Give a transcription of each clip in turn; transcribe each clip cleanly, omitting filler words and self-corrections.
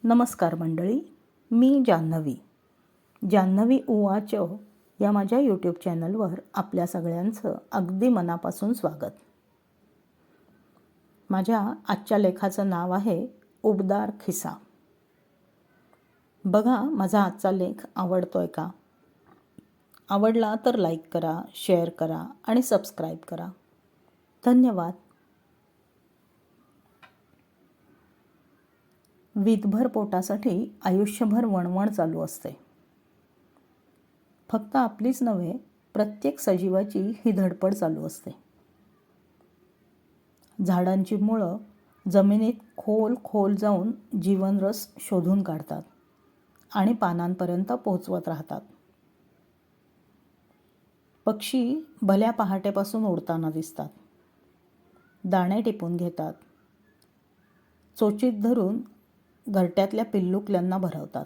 नमस्कार मंडळी, मी जान्हवी उवाच या माझ्या यूट्यूब चॅनलवर आपल्या सगळ्यांचं अगदी मनापासून स्वागत. माझ्या आजच्या लेखाचं नाव आहे उबदार खिसा. बघा माझा आजचा लेख आवडतोय का? आवडला तर लाईक करा, शेअर करा आणि सबस्क्राईब करा. धन्यवाद. वीतभर पोटासाठी आयुष्यभर वणवण चालू असते. फक्त आपलीच नव्हे, प्रत्येक सजीवाची ही धडपड चालू असते. झाडांची मुळं जमिनीत खोल जाऊन जीवनरस शोधून काढतात आणि पानांपर्यंत पोहोचवत राहतात. पक्षी भल्या पहाटेपासून उडताना दिसतात. दाणे टिपून घेतात. चोचीत धरून घरट्यातल्या पिल्लुकल्यांना भरवतात.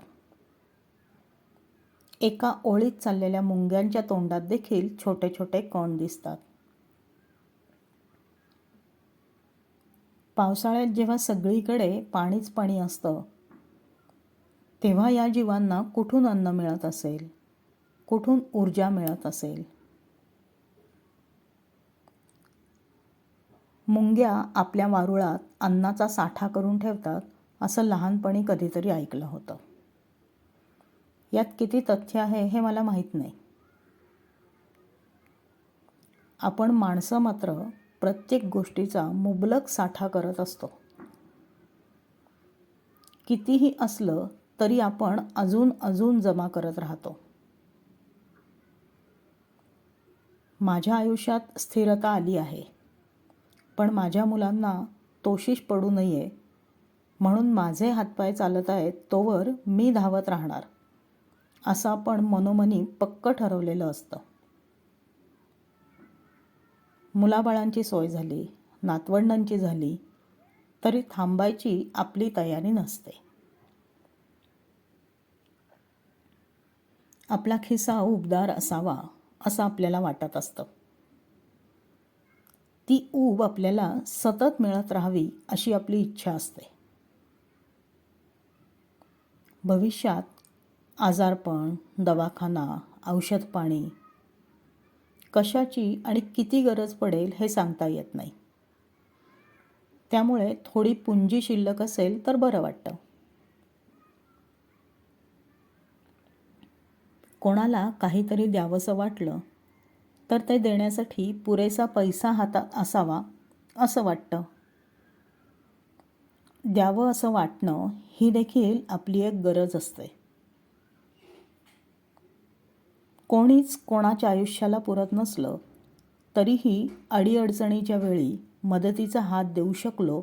एका ओळीत चाललेल्या मुंग्यांच्या तोंडात देखील छोटे छोटे कण दिसतात. पावसाळ्यात जेव्हा सगळीकडे पाणीच पाणी असतं, तेव्हा या जीवांना कुठून अन्न मिळत असेल, कुठून ऊर्जा मिळत असेल? मुंग्या आपल्या वारुळात अन्नाचा साठा करून ठेवतात असं लहानपणी कधीतरी ऐकलं होतं. यात किती तथ्य आहे हे मला माहीत नाही. आपण माणसं मात्र प्रत्येक गोष्टीचा मुबलक साठा करत असतो. कितीही असलं तरी आपण अजून जमा करत राहतो. माझ्या आयुष्यात स्थिरता आली आहे, पण माझ्या मुलांना तोशिष पडू नये म्हणून माझे हातपाय चालत आहेत तोवर मी धावत राहणार, असं आपण मनोमनी पक्क ठरवलेलं असतं. मुलाबाळांची सोय झाली, नातवंडांची झाली, तरी थांबायची आपली तयारी नसते. आपला खिसा उबदार असावा असं आपल्याला वाटत असतं. ती ऊब आपल्याला सतत मिळत राहावी अशी आपली इच्छा असते. भविष्यात आजारपण, दवाखाना, औषध पाणी कशाची आणि किती गरज पडेल हे सांगता येत नाही. त्यामुळे थोडी पुंजी शिल्लक असेल तर बरं वाटतं. कोणाला काहीतरी द्यावंसं वाटलं तर ते देण्यासाठी पुरेसा पैसा हातात असावा असं वाटतं. द्यावं असं वाटणं ही देखील आपली एक गरज असते. कोणीच कोणाच्या आयुष्याला पुरत नसलं तरीही अडीअडचणीच्या वेळी मदतीचा हात देऊ शकलो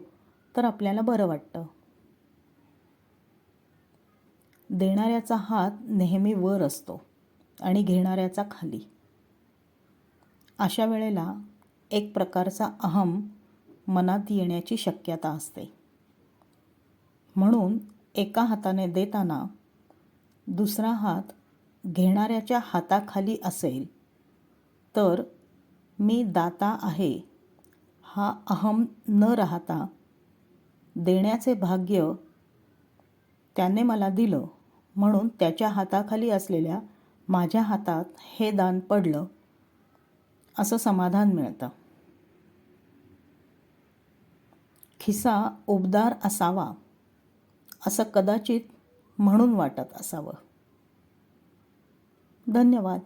तर आपल्याला बरं वाटतं. देणाऱ्याचा हात नेहमी वर असतो आणि घेणाऱ्याचा खाली. अशा वेळेला एक प्रकारचा अहम मनात येण्याची शक्यता असते. म्हणून एका हाताने देताना दुसरा हात घेणाऱ्याच्या हाताखाली असेल तर मी दाता आहे हा अहम न राहता देण्याचे भाग्य त्याने मला दिलं म्हणून त्याच्या हाताखाली असलेल्या माझ्या हातात हे दान पडलं असं समाधान मिळतं. खिसा उबदार असावा असं कदाचित म्हणून वाटत असावं. धन्यवाद.